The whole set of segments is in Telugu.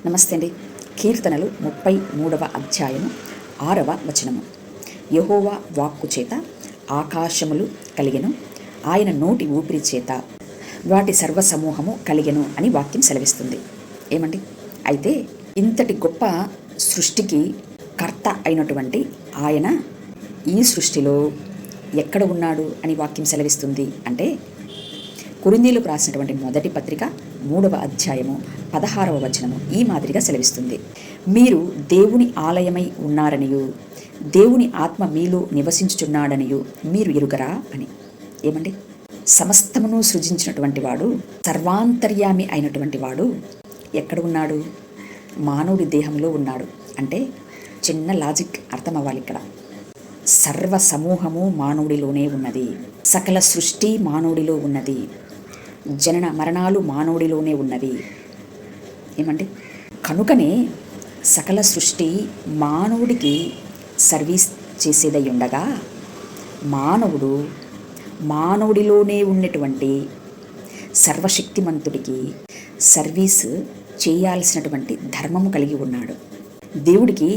నమస్తే అండి. కీర్తనలు 33వ అధ్యాయము 6వ వచనము. యెహోవా వాక్కు చేత ఆకాశములు కలిగెను, ఆయన నోటి ఊపిరి చేత వాటి సర్వసమూహము కలిగెను అని వాక్యం సెలవిస్తుంది. ఏమండి, అయితే ఇంతటి గొప్ప సృష్టికి కర్త అయినటువంటి ఆయన ఈ సృష్టిలో ఎక్కడ ఉన్నాడు అని వాక్యం సెలవిస్తుంది అంటే, కొరింథీయులకు రాసినటువంటి మొదటి పత్రిక 3వ అధ్యాయము 16వ వచనము ఈ మాదిరిగా సెలవిస్తుంది. మీరు దేవుని ఆలయమై ఉన్నారనియు, దేవుని ఆత్మ మీలో నివసించుచున్నాడనియు మీరు ఎరుగరా అని. ఏమండి, సమస్తమును సృజించినటువంటి వాడు, సర్వాంతర్యామి అయినటువంటి వాడు ఎక్కడ ఉన్నాడు? మానవుడి దేహంలో ఉన్నాడు. అంటే చిన్న లాజిక్ అర్థం అవ్వాలి ఇక్కడ. సర్వ సమూహము మానవుడిలోనే ఉన్నది, సకల సృష్టి మానవుడిలో ఉన్నది, జనన మరణాలు మానవుడిలోనే ఉన్నవి. ఏమండి, కనుకనే సకల సృష్టి మానవుడికి సర్వీస్ చేసేదై ఉండగా, మానవుడు మానవుడిలోనే ఉన్నటువంటి సర్వశక్తిమంతుడికి సర్వీస్ చేయాల్సినటువంటి ధర్మము కలిగి ఉన్నాడు. దేవుడికి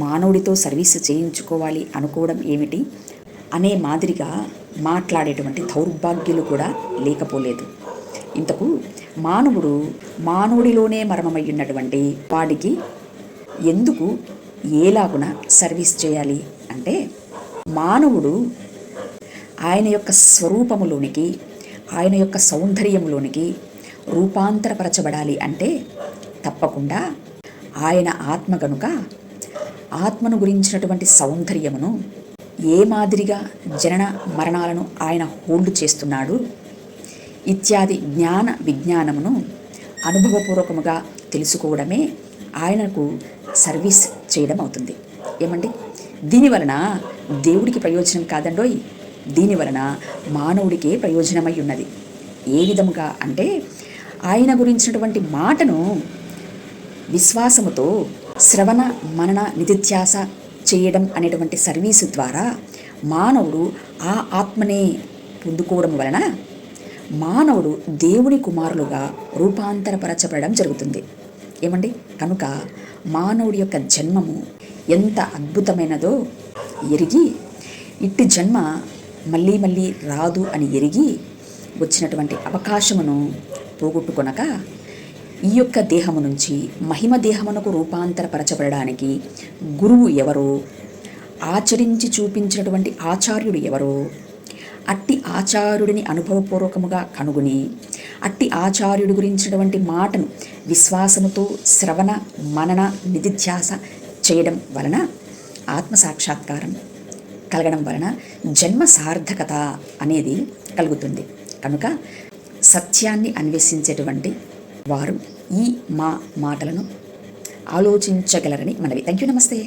మానవుడితో సర్వీస్ చేయించుకోవాలి అనుకోవడం ఏమిటి అనే మాదిరిగా మాట్లాడేటువంటి దౌర్భాగ్యులు కూడా లేకపోలేదు. ఇంతకు మానవుడు మానవుడిలోనే మర్మమై ఉన్నటువంటి వాడికి ఎందుకు ఏలాగున సర్వీస్ చేయాలి అంటే, మానవుడు ఆయన యొక్క స్వరూపములోనికి, ఆయన యొక్క సౌందర్యంలోనికి రూపాంతరపరచబడాలి అంటే తప్పకుండా ఆయన ఆత్మ గనుక ఆత్మను గురించినటువంటి సౌందర్యమును ఏ మాదిరిగా జనన మరణాలను ఆయన హోల్డ్ చేస్తున్నాడు ఇత్యాది జ్ఞాన విజ్ఞానమును అనుభవపూర్వకముగా తెలుసుకోవడమే ఆయనకు సర్వీస్ చేయడం అవుతుంది. ఏమండి, దీనివలన దేవుడికి ప్రయోజనం కాదండోయ్, దీనివలన మానవుడికే ప్రయోజనమై ఉన్నది. ఏ విధముగా అంటే, ఆయన గురించినటువంటి మాటను విశ్వాసముతో శ్రవణ మనన నిధిధ్యాస చేయడం అనేటువంటి సర్వీసు ద్వారా మానవుడు ఆ ఆత్మనే పొందుకోవడం వలన మానవుడు దేవుని కుమారులుగా రూపాంతరపరచబడడం జరుగుతుంది. ఏమండి, కనుక మానవుడి యొక్క జన్మము ఎంత అద్భుతమైనదో ఎరిగి, ఇట్టి జన్మ మళ్ళీ మళ్ళీ రాదు అని ఎరిగి వచ్చినటువంటి అవకాశమును పోగొట్టుకొనక ఈ యొక్క దేహము నుంచి మహిమ దేహమునకు రూపాంతరపరచబడడానికి గురువు ఎవరో, ఆచరించి చూపించినటువంటి ఆచార్యుడు ఎవరో, అట్టి ఆచార్యుడిని అనుభవపూర్వకముగా కనుగొని అట్టి ఆచార్యుడి గురించినటువంటి మాటను విశ్వాసముతో శ్రవణ మనన నిధిధ్యాస చేయడం వలన ఆత్మసాక్షాత్కారం కలగడం వలన జన్మ సార్థకత అనేది కలుగుతుంది. కనుక సత్యాన్ని అన్వేషించేటువంటి వారు ఈ మా మాటలను ఆలోచించగలరని మనవి. Thank you. నమస్తే.